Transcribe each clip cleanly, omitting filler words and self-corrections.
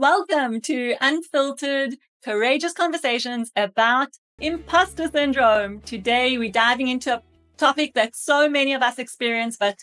Welcome to Unfiltered, Courageous Conversations about Imposter Syndrome. Today, we're diving into a topic that so many of us experience, but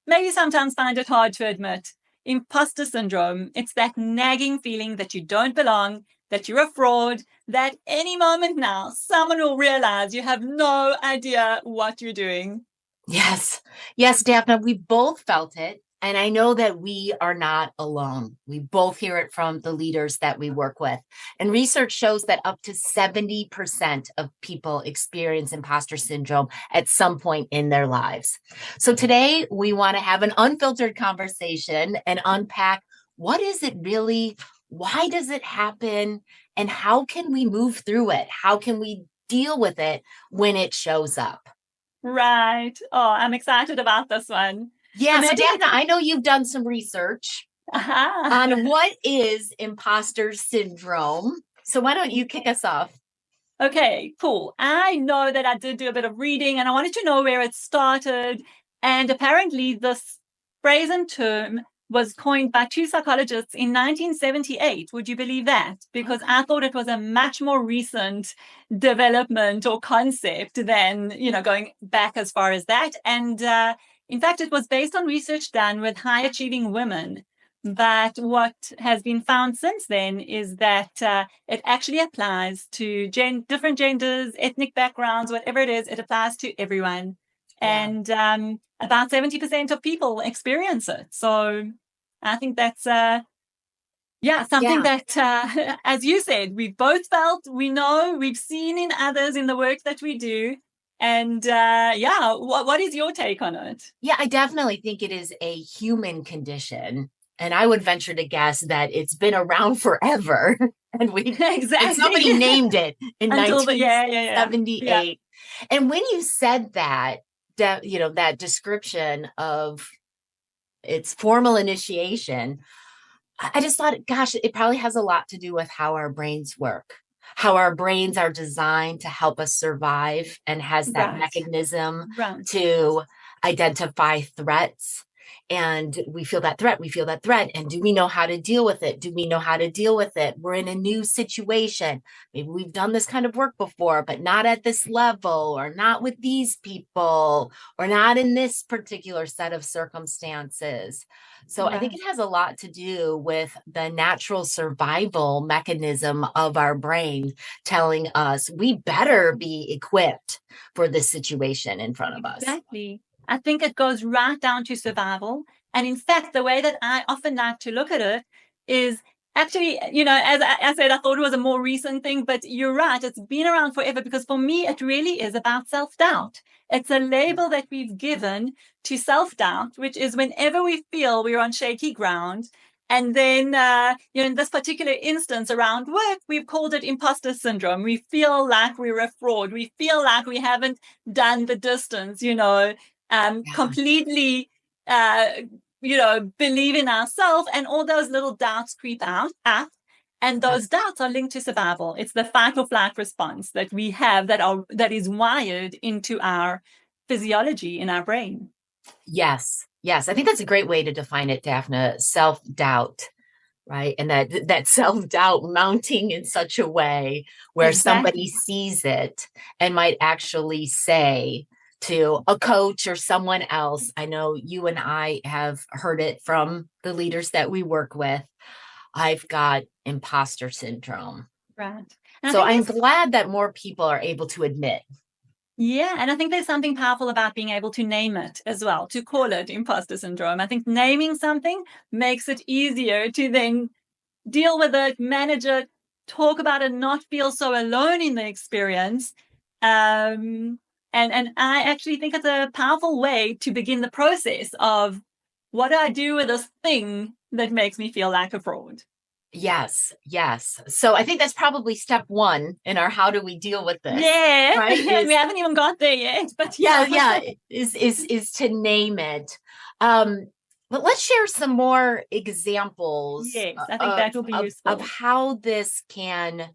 maybe sometimes find it hard to admit. Imposter Syndrome. It's that nagging feeling that you don't belong, that you're a fraud, that any moment now, someone will realize you have no idea what you're doing. Yes, Daphna, we both felt it. And I know that we are not alone. We both hear it from the leaders that we work with. And research shows that up to 70% of people experience imposter syndrome at some point in their lives. So today we want to have an unfiltered conversation and unpack what is it really, why does it happen, and how can we move through it? How can we deal with it when it shows up? Right. Oh, I'm excited about this one. Yeah, so Daphna, I know you've done some research on what is imposter syndrome. So why don't you kick us off? Okay, cool. I know that I did do a bit of reading and I wanted to know where it started. And apparently this phrase and term was coined by two psychologists in 1978. Would you believe that? Because I thought it was a much more recent development or concept than, going back as far as that. And in fact, it was based on research done with high achieving women. But what has been found since then is that it actually applies to different genders, ethnic backgrounds, whatever it is, it applies to everyone. Yeah. And about 70% of people experience it. So I think that's, something that, as you said, we've both felt, we know, we've seen in others in the work that we do. And what is your take on it? Yeah, I definitely think it is a human condition. And I would venture to guess that it's been around forever. And and somebody named it in 1978. Yeah. And when you said that description of its formal initiation, I just thought, gosh, it probably has a lot to do with how our brains work, how our brains are designed to help us survive and has that mechanism to identify threats. And we feel that threat. And do we know how to deal with it? We're in a new situation. Maybe we've done this kind of work before, but not at this level, or not with these people, or not in this particular set of circumstances. So I think it has a lot to do with the natural survival mechanism of our brain telling us we better be equipped for this situation in front of us. Exactly. I think it goes right down to survival. And in fact, the way that I often like to look at it is actually, as I said, I thought it was a more recent thing, but you're right. It's been around forever because for me, it really is about self-doubt. It's a label that we've given to self-doubt, which is whenever we feel we're on shaky ground. And then, in this particular instance around work, we've called it imposter syndrome. We feel like we're a fraud. We feel like we haven't done the distance, completely, believe in ourselves, and all those little doubts creep out. And those doubts are linked to survival. It's the fight or flight response that we have that is wired into our physiology in our brain. Yes. I think that's a great way to define it, Daphna. Self-doubt, right? And that self-doubt mounting in such a way where somebody sees it and might actually say to a coach or someone else, I know you and I have heard it from the leaders that we work with, I've got imposter syndrome. Right. So I'm glad that more people are able to admit. Yeah, and I think there's something powerful about being able to name it as well, to call it imposter syndrome. I think naming something makes it easier to then deal with it, manage it, talk about it, not feel so alone in the experience. And I actually think it's a powerful way to begin the process of what do I do with this thing that makes me feel like a fraud? Yes. So I think that's probably step one in our how do we deal with this? Yeah, right? We haven't even got there yet, but is to name it. But let's share some more examples. Yes, I think that will be useful of how this can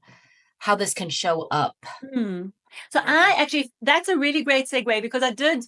show up. So that's a really great segue because I did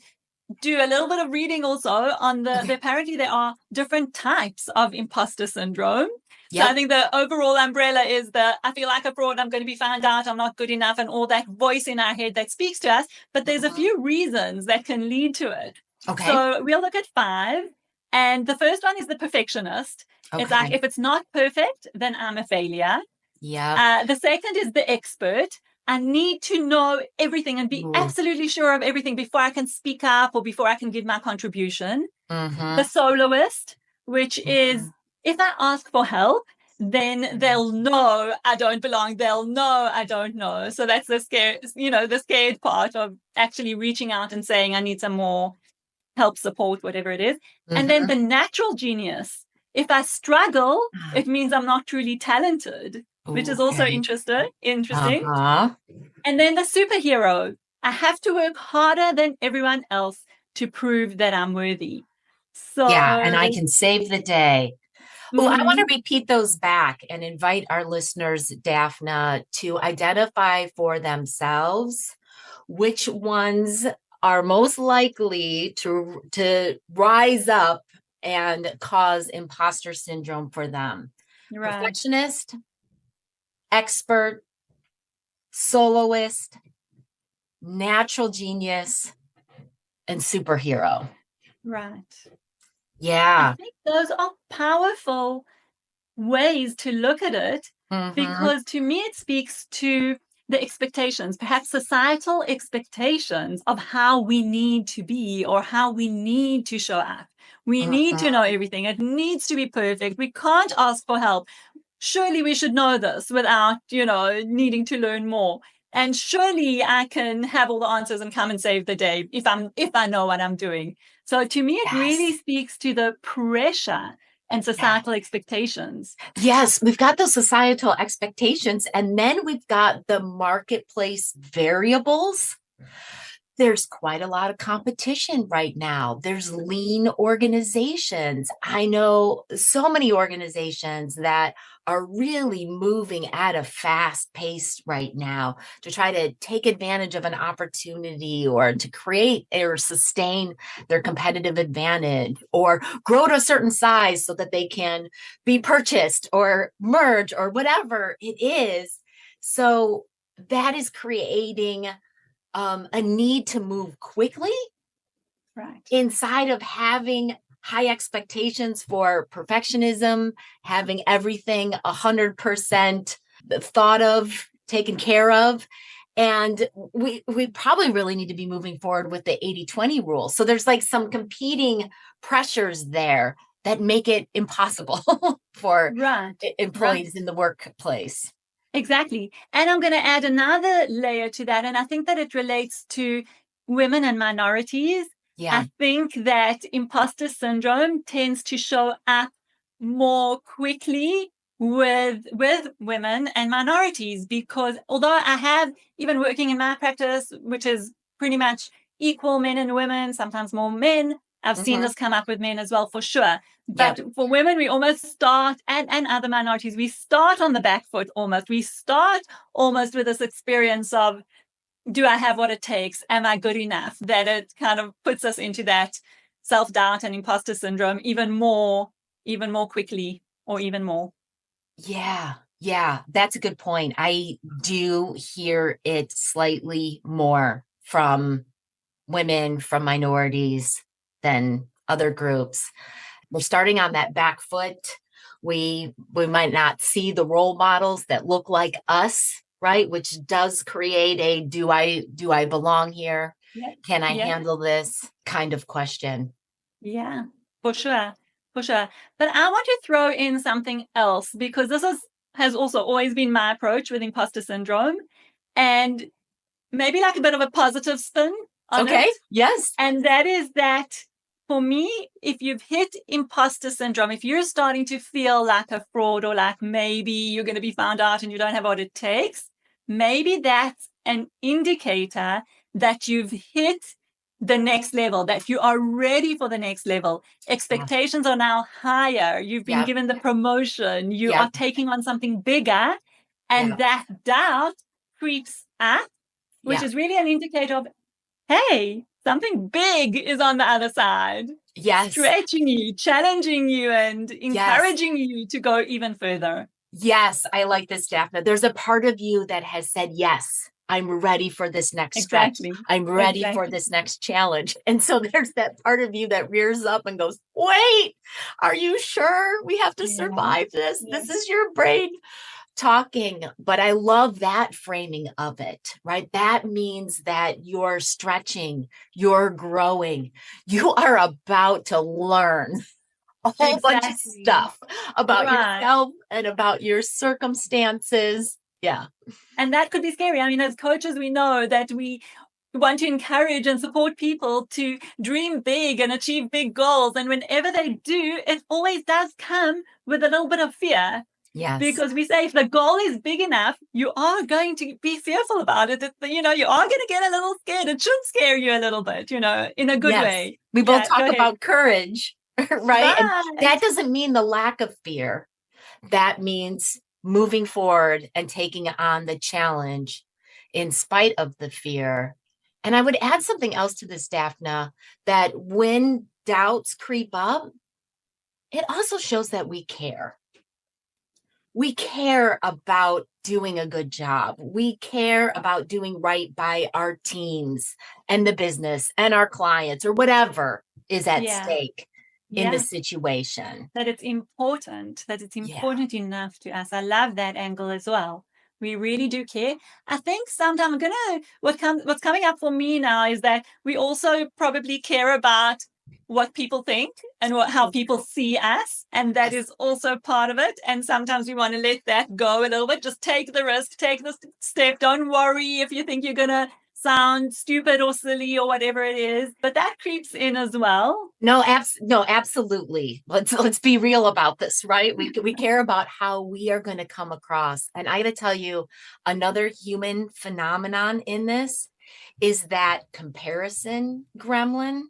do a little bit of reading also on apparently there are different types of imposter syndrome. Yep. So I think the overall umbrella is I feel like a fraud, I'm going to be found out, I'm not good enough, and all that voice in our head that speaks to us. But there's a few reasons that can lead to it. Okay. So we'll look at 5. And the first one is the perfectionist. Okay. It's like, if it's not perfect, then I'm a failure. Yeah. The second is the expert. I need to know everything and be absolutely sure of everything before I can speak up or before I can give my contribution. The soloist, which is, if I ask for help, then they'll know I don't belong. They'll know I don't know. So that's the scared part of actually reaching out and saying, I need some more help, support, whatever it is. And then the natural genius. If I struggle, it means I'm not truly talented, which is also interesting. And then the superhero. I have to work harder than everyone else to prove that I'm worthy. So yeah, and I can save the day. Well, I want to repeat those back and invite our listeners, Daphna, to identify for themselves which ones are most likely to rise up and cause imposter syndrome for them. Right. Perfectionist, expert, soloist, natural genius, and superhero. Right. Yeah. I think those are powerful ways to look at it, because to me it speaks to the expectations, perhaps societal expectations of how we need to be or how we need to show up. We need to know everything. It needs to be perfect. We can't ask for help. Surely we should know this without, needing to learn more. And surely I can have all the answers and come and save the day if I know what I'm doing. So to me, it really speaks to the pressure and societal expectations. Yes, we've got those societal expectations, and then we've got the marketplace variables. There's quite a lot of competition right now. There's lean organizations. I know so many organizations that are really moving at a fast pace right now to try to take advantage of an opportunity or to create or sustain their competitive advantage or grow to a certain size so that they can be purchased or merge or whatever it is. So that is creating a need to move quickly, right, inside of having high expectations for perfectionism, having everything 100% thought of, taken care of. And we probably really need to be moving forward with the 80-20 rule. So there's like some competing pressures there that make it impossible for employees in the workplace. Exactly. And I'm going to add another layer to that. And I think that it relates to women and minorities. Yeah. I think that imposter syndrome tends to show up more quickly with women and minorities, because although I have, even working in my practice, which is pretty much equal men and women, sometimes more men, I've seen this come up with men as well, for sure. But for women, we almost start, and other minorities, we start on the back foot almost. We start almost with this experience of, do I have what it takes? Am I good enough? That it kind of puts us into that self-doubt and imposter syndrome even more quickly, or even more. Yeah, that's a good point. I do hear it slightly more from women, from minorities than other groups. We're starting on that back foot. We might not see the role models that look like us, right? Which does create a do I belong here? Yeah. Can I handle this kind of question? Yeah, for sure. But I want to throw in something else, because this has also always been my approach with imposter syndrome, and maybe like a bit of a positive spin on it. Yes. And that is that, for me, if you've hit imposter syndrome, if you're starting to feel like a fraud, or like maybe you're going to be found out and you don't have what it takes, maybe that's an indicator that you've hit the next level, that you are ready for the next level. Expectations are now higher. You've been given the promotion. You are taking on something bigger, and that doubt creeps up, which is really an indicator of, hey, something big is on the other side. Yes. Stretching you, challenging you, and encouraging you to go even further. Yes, I like this, Daphna. There's a part of you that has said, yes, I'm ready for this next stretch. I'm ready for this next challenge. And so there's that part of you that rears up and goes, wait, are you sure we have to survive this? This is your brain talking. But I love that framing of it, right? That means that you're stretching, you're growing, you are about to learn a whole bunch of stuff about yourself and about your circumstances. Yeah. And that could be scary. I mean, as coaches, we know that we want to encourage and support people to dream big and achieve big goals. And whenever they do, it always does come with a little bit of fear. Yes. Because we say if the goal is big enough, you are going to be fearful about it. You are going to get a little scared. It should scare you a little bit, in a good way. We both talk about courage, right? And that doesn't mean the lack of fear. That means moving forward and taking on the challenge in spite of the fear. And I would add something else to this, Daphna, that when doubts creep up, it also shows that we care. We care about doing a good job. We care about doing right by our teams and the business and our clients or whatever is at stake in the situation. That it's important enough to us. I love that angle as well. We really do care. I think sometimes what's coming up for me now is that we also probably care about what people think and how people see us. And that is also part of it. And sometimes we want to let that go a little bit. Just take the risk, take the step. Don't worry if you think you're going to sound stupid or silly or whatever it is. But that creeps in as well. No, absolutely. Let's be real about this, right? We care about how we are going to come across. And I got to tell you, another human phenomenon in this is that comparison gremlin.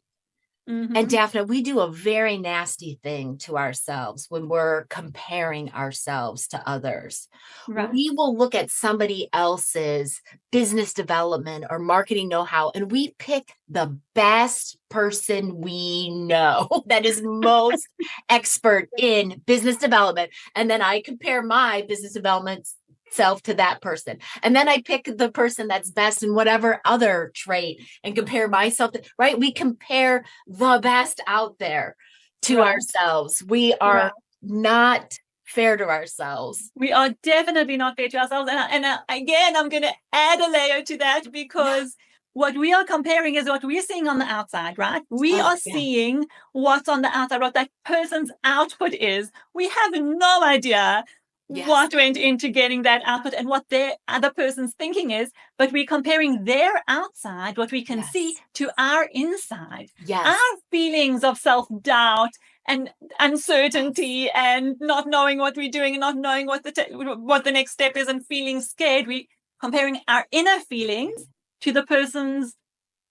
Mm-hmm. And Daphna, we do a very nasty thing to ourselves when we're comparing ourselves to others. Right. We will look at somebody else's business development or marketing know-how, and we pick the best person we know that is most expert in business development. And then I compare my business development self to that person. And then I pick the person that's best in whatever other trait and compare myself to, right? We compare the best out there to ourselves. We are not fair to ourselves. We are definitely not fair to ourselves. And again, I'm going to add a layer to that because what we are comparing is what we're seeing on the outside, right? We are seeing what's on the outside, what that person's output is. We have no idea what went into getting that output and what their other person's thinking is, but we're comparing their outside, what we can see, to our inside. Our feelings of self-doubt and uncertainty and not knowing what we're doing and not knowing what the next step is and feeling scared. We're comparing our inner feelings to the person's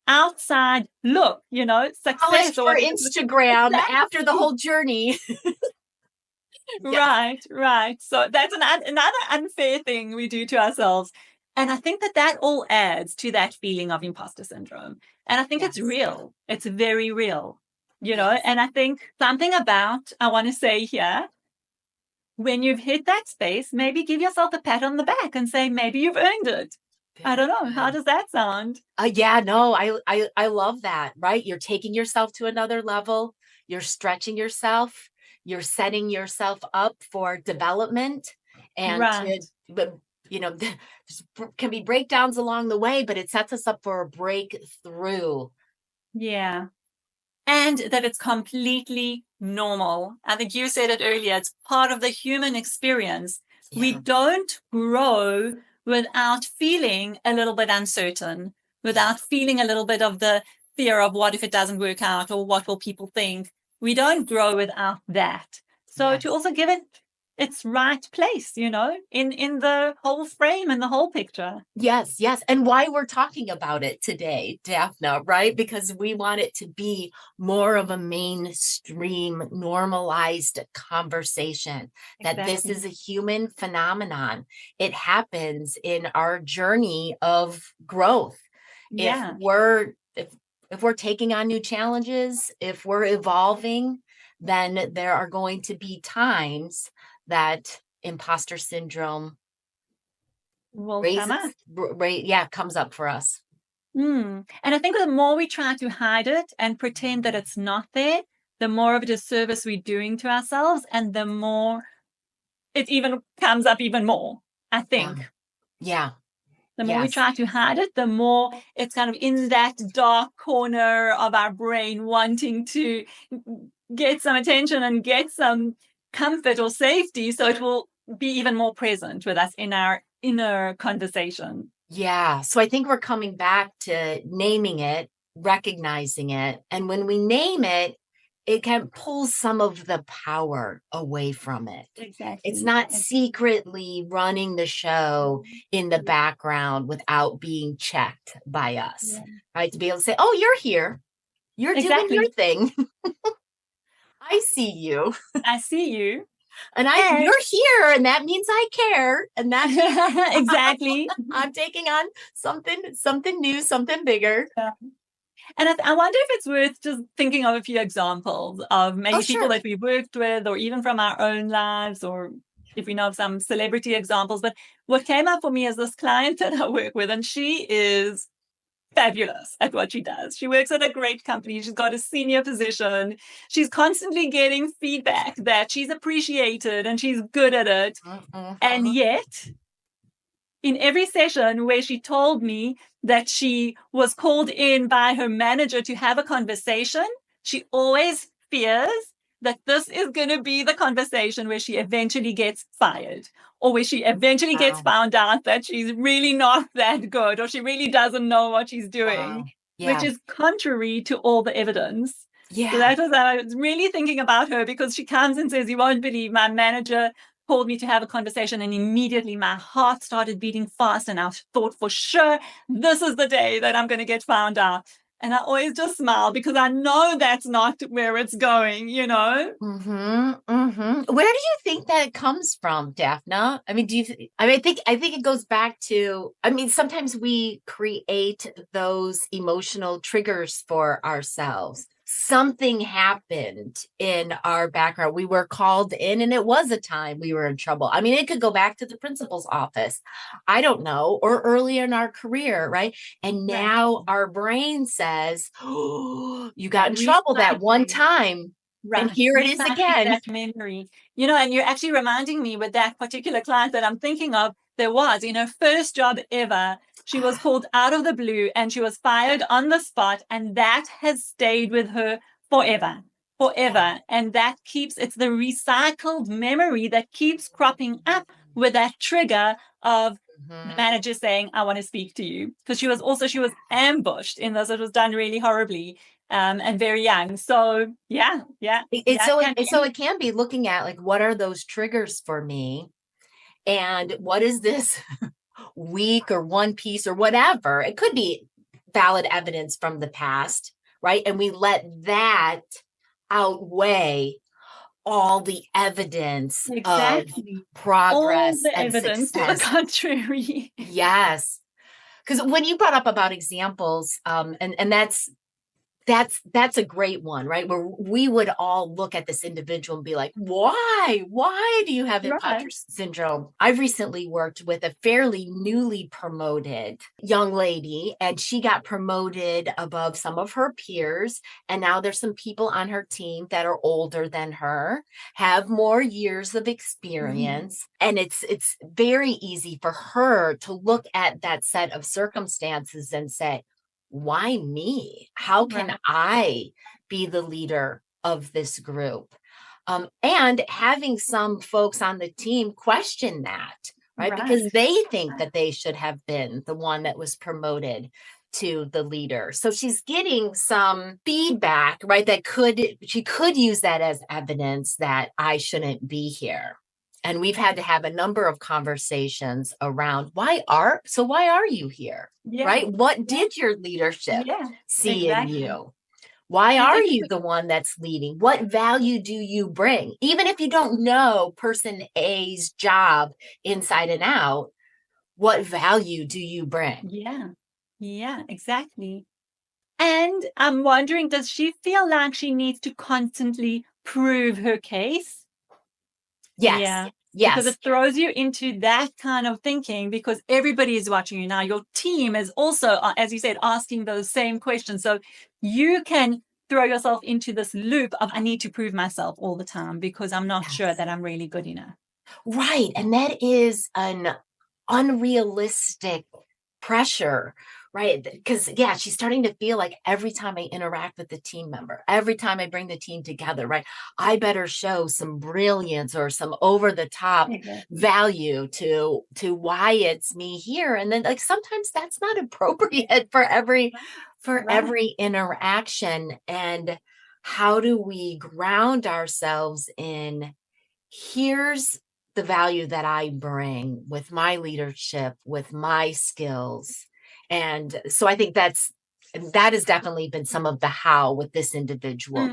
outside look, success. For Instagram after the whole journey. Right. So that's another unfair thing we do to ourselves. And I think that all adds to that feeling of imposter syndrome. And I think it's real. It's very real, and I think something about, I want to say here, when you've hit that space, maybe give yourself a pat on the back and say, maybe you've earned it. I don't know. How does that sound? I love that, right? You're taking yourself to another level. You're stretching yourself. You're setting yourself up for development and can be breakdowns along the way, but it sets us up for a breakthrough. Yeah. And that it's completely normal. I think you said it earlier. It's part of the human experience. Yeah. We don't grow without feeling a little bit uncertain, without feeling a little bit of the fear of what if it doesn't work out or what will people think. We don't grow without that. So to also give it its right place, in the whole frame and the whole picture. Yes. And why we're talking about it today, Daphna, right? Because we want it to be more of a mainstream, normalized conversation, that this is a human phenomenon. It happens in our journey of growth. If if we're taking on new challenges, if we're evolving, then there are going to be times that imposter syndrome comes up for us. And I think the more we try to hide it and pretend that it's not there, the more of a disservice we're doing to ourselves, and the more it even comes up even more, I think. Yeah. The more we try to hide it, the more it's kind of in that dark corner of our brain wanting to get some attention and get some comfort or safety, so it will be even more present with us in our inner conversation. Yeah. So I think we're coming back to naming it, recognizing it. And when we name it, it can pull some of the power away from it. Exactly. It's not secretly running the show in the background without being checked by us, right? To be able to say, oh, you're here. You're doing your thing. I see you. I see you. And you're here, and that means I care. And that means exactly. I'm taking on something new, something bigger. Yeah. And I wonder if it's worth just thinking of a few examples of maybe people that we've worked with, or even from our own lives, or if we know of some celebrity examples. But what came up for me is this client that I work with, and she is fabulous at what she does. She works at a great company. She's got a senior position. She's constantly getting feedback that she's appreciated and she's good at it. And yet, in every session where she told me that she was called in by her manager to have a conversation, she always fears that this is going to be the conversation where she eventually gets fired, or where she eventually gets found out that she's really not that good, or she really doesn't know what she's doing, which is contrary to all the evidence. Yeah. So that was, I was really thinking about her, because she comes and says, you won't believe, my manager called me to have a conversation, and immediately my heart started beating fast, and I thought for sure this is the day that I'm going to get found out. And I always just smile, because I know that's not where it's going, you know? Where do you think that comes from, Daphna? I mean, I think it goes back to, sometimes we create those emotional triggers for ourselves. Something happened in our background. We were called in, and it was a time we were in trouble. I mean, it could go back to the principal's office. I don't know, or early in our career, right? And now our brain says, oh, you got in trouble that one time. Right. And here it is again. That memory, and you're actually reminding me, with that particular client that I'm thinking of, there was, in her first job ever, she was called out of the blue and she was fired on the spot. And that has stayed with her forever. And that it's the recycled memory that keeps cropping up with that trigger of the manager saying, I want to speak to you. Because she was ambushed in this. It was done really horribly. And very young. So it can be looking at, like, what are those triggers for me, and what is this week or one piece or whatever? It could be valid evidence from the past, right? And we let that outweigh all the evidence of progress, all the evidence success. To the contrary. Yes. Because when you brought up about examples, and that's a great one, right? Where we would all look at this individual and be like, why do you have imposter syndrome? I've recently worked with a fairly newly promoted young lady, and she got promoted above some of her peers. And now there's some people on her team that are older than her, have more years of experience. And it's very easy for her to look at that set of circumstances and say, why me? How can I be the leader of this group? And having some folks on the team question that, right? Because they think that they should have been the one that was promoted to the leader. So she's getting some feedback, right? She could use that as evidence that I shouldn't be here. And we've had to have a number of conversations around why are you here, right? What did your leadership see in you? Why are you the one that's leading? What value do you bring? Even if you don't know person A's job inside and out, what value do you bring? Yeah, exactly. And I'm wondering, does she feel like she needs to constantly prove her case? Yes. Yeah. Yes. Because it throws you into that kind of thinking, because everybody is watching you now. Your team is also, as you said, asking those same questions. So you can throw yourself into this loop of, I need to prove myself all the time because I'm not sure that I'm really good enough. Right. And that is an unrealistic pressure, right? Because, yeah, she's starting to feel like every time I interact with the team member, every time I bring the team together, right, I better show some brilliance or some over the top value to why it's me here. And then, like, sometimes that's not appropriate for every interaction. And how do we ground ourselves in, here's the value that I bring with my leadership, with my skills. And so I think that has definitely been some of the how with this individual.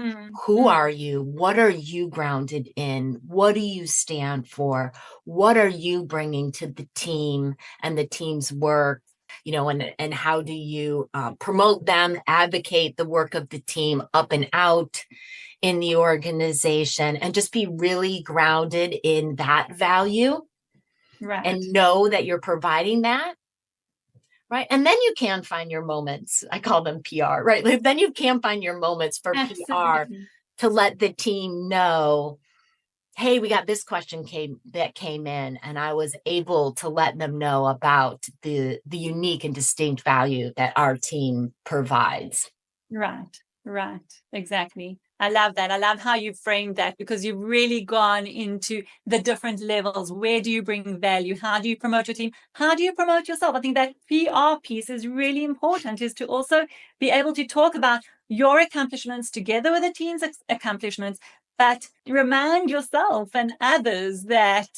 Who are you? What are you grounded in? What do you stand for? What are you bringing to the team and the team's work? And how do you promote them, advocate the work of the team up and out in the organization, and just be really grounded in that value, right, and know that you're providing that, right? And then you can find your moments. I call them PR, right? Like, then you can find your moments for PR to let the team know, hey, we got this question that came in, and I was able to let them know about the unique and distinct value that our team provides. Right, exactly. I love that. I love how you framed that, because you've really gone into the different levels. Where do you bring value? How do you promote your team? How do you promote yourself? I think that PR piece is really important, is to also be able to talk about your accomplishments together with the team's accomplishments, but remind yourself and others that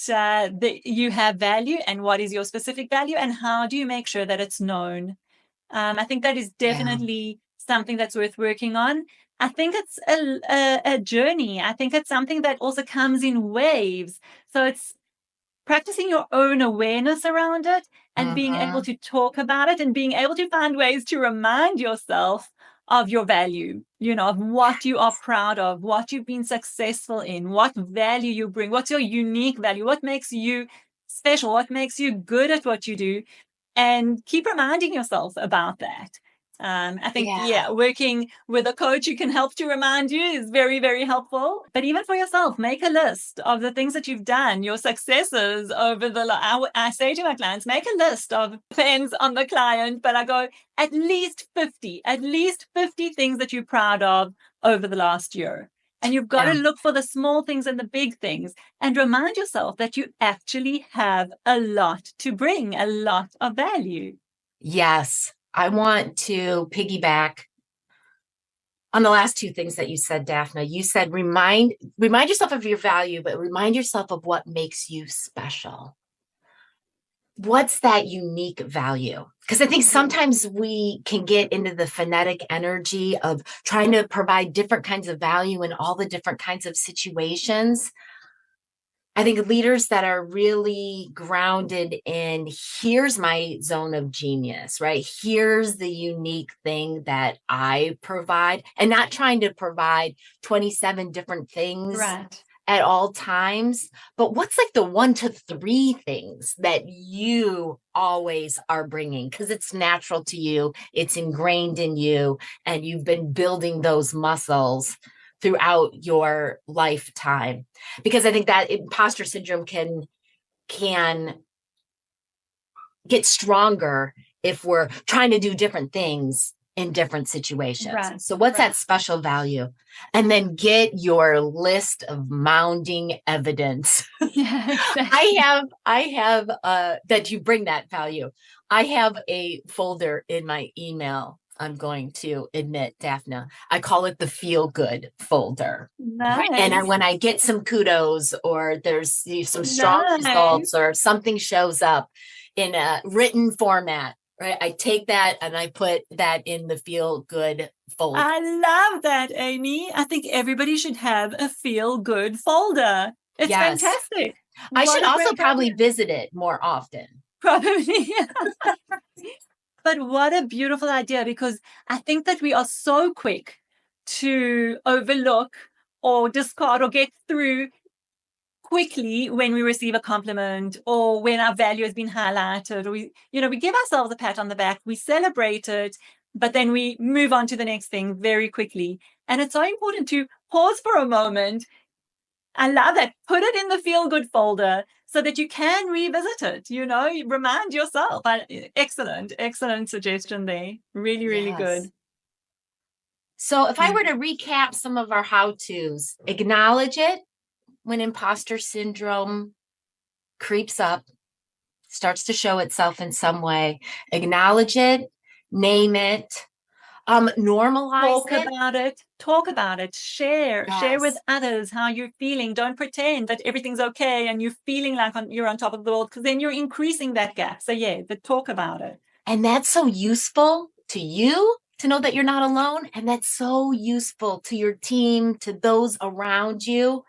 you have value, and what is your specific value, and how do you make sure that it's known. I think that is definitely something that's worth working on. I think it's a journey. I think it's something that also comes in waves. So it's practicing your own awareness around it, and being able to talk about it, and being able to find ways to remind yourself of your value, of what you are proud of, what you've been successful in, what value you bring, what's your unique value, what makes you special, what makes you good at what you do, and keep reminding yourself about that. I think, working with a coach who can help to remind you is very, very helpful. But even for yourself, make a list of the things that you've done, your successes over I say to my clients, make a list of, depends on the client, but I go at least 50 things that you're proud of over the last year. And you've got to look for the small things and the big things, and remind yourself that you actually have a lot to bring, a lot of value. Yes. I want to piggyback on the last two things that you said, Daphna. You said, remind yourself of your value, but remind yourself of what makes you special. What's that unique value? Because I think sometimes we can get into the phonetic energy of trying to provide different kinds of value in all the different kinds of situations. I think leaders that are really grounded in, here's my zone of genius, right? Here's the unique thing that I provide, and not trying to provide 27 different things at all times, but what's like the 1 to 3 things that you always are bringing, because it's natural to you, it's ingrained in you, and you've been building those muscles throughout your lifetime. Because I think that imposter syndrome can get stronger if we're trying to do different things in different situations. So what's that special value? And then get your list of mounding evidence. I have that you bring that value. I have a folder in my email, I'm going to admit, Daphna. I call it the feel good folder. Nice. And when I get some kudos, or there's some strong results, or something shows up in a written format, right, I take that and I put that in the feel good folder. I love that, Amy. I think everybody should have a feel good folder. It's fantastic. I should also probably visit it more often. Probably. But what a beautiful idea, because I think that we are so quick to overlook or discard or get through quickly when we receive a compliment or when our value has been highlighted, or we give ourselves a pat on the back, we celebrate it, but then we move on to the next thing very quickly. And it's so important to pause for a moment. I love that. Put it in the feel good folder so that you can revisit it, remind yourself. Excellent suggestion there. Really, really good. So if I were to recap some of our how-tos, acknowledge it when imposter syndrome creeps up, starts to show itself in some way, acknowledge it, name it, normalize talk about it, share with others how you're feeling. Don't pretend that everything's okay and you're feeling like you're on top of the world, because then you're increasing that gap. So but talk about it. And that's so useful to you to know that you're not alone. And that's so useful to your team, to those around you,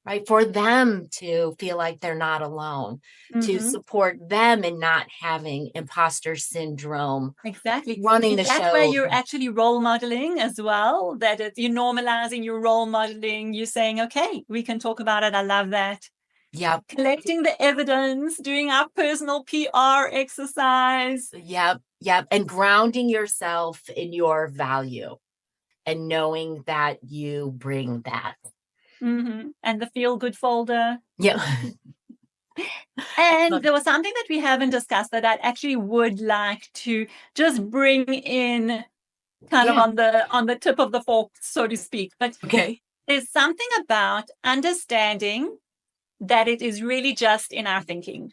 right? For them to feel like they're not alone, to support them in not having imposter syndrome. Exactly. Running the show. That's where you're actually role modeling as well, that you're normalizing, you're role modeling, you're saying, okay, we can talk about it. I love that. Yep. Collecting the evidence, doing our personal PR exercise. Yep. And grounding yourself in your value and knowing that you bring that. And the feel good folder. Yeah. And there was something that we haven't discussed that I actually would like to just bring in kind of on the tip of the fork, so to speak. But there's something about understanding that it is really just in our thinking.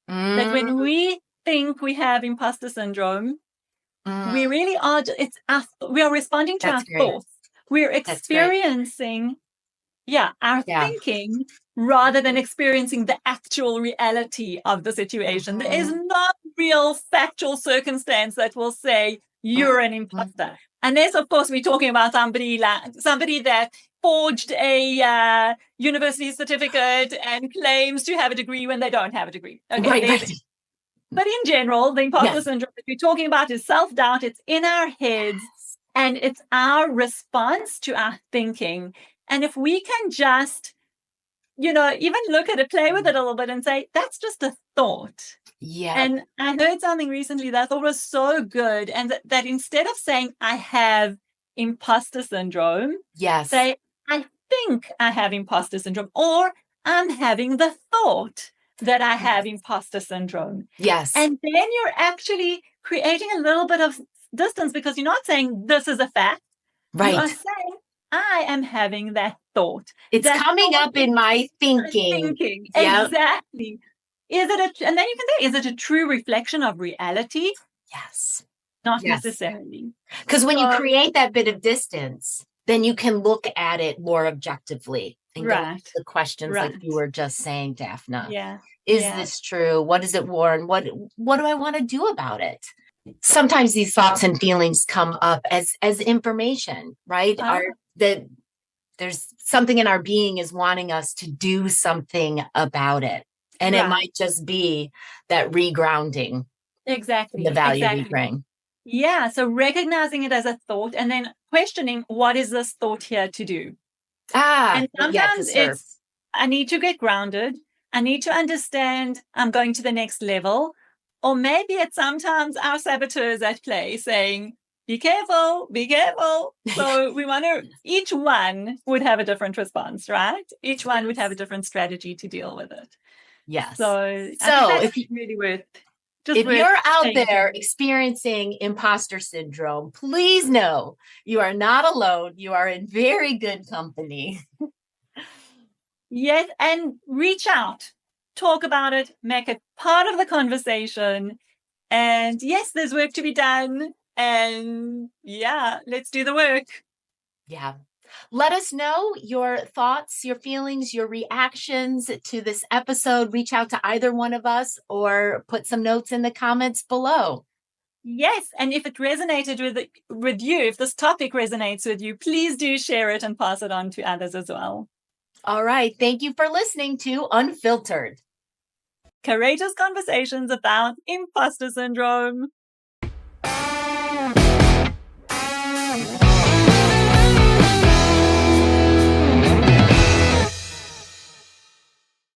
That when we think we have imposter syndrome, we really are, we are responding to our thoughts. We're experiencing our thinking rather than experiencing the actual reality of the situation. There is no real factual circumstance that will say you're an imposter. Unless, of course, we're talking about somebody that forged a university certificate and claims to have a degree when they don't have a degree. Okay, right. But in general, the imposter syndrome that we're talking about is self-doubt. It's in our heads, and it's our response to our thinking. And if we can just, even look at it, play with it a little bit and say, that's just a thought. Yeah. And I heard something recently that I thought was so good. And that instead of saying, I have imposter syndrome, say, I think I have imposter syndrome, or I'm having the thought that I have imposter syndrome. Yes. And then you're actually creating a little bit of distance, because you're not saying this is a fact. Right. You are saying, I am having that thought. It's coming up in my thinking. Yep. Exactly. And then you can say, is it a true reflection of reality? Yes. Not necessarily. Because when you create that bit of distance, then you can look at it more objectively and go into the questions like you were just saying, Daphna. Yeah. Is this true? What does it warn? What do I want to do about it? Sometimes these thoughts and feelings come up as information, right? There's something in our being is wanting us to do something about it. And it might just be that regrounding. Exactly. The value we bring. Yeah. So recognizing it as a thought and then questioning, what is this thought here to do? And sometimes it's, I need to get grounded. I need to understand I'm going to the next level. Or maybe it's sometimes our saboteurs at play saying, be careful, be careful. So we want to, each one would have a different response, right? Each one would have a different strategy to deal with it. Yes. So if really if you're out there experiencing imposter syndrome, please know you are not alone. You are in very good company. Yes. And reach out, talk about it, make it part of the conversation. And yes, there's work to be done. And let's do the work. Yeah. Let us know your thoughts, your feelings, your reactions to this episode. Reach out to either one of us or put some notes in the comments below. Yes. And if it resonated with you, if this topic resonates with you, please do share it and pass it on to others as well. All right. Thank you for listening to Unfiltered. Courageous conversations about imposter syndrome.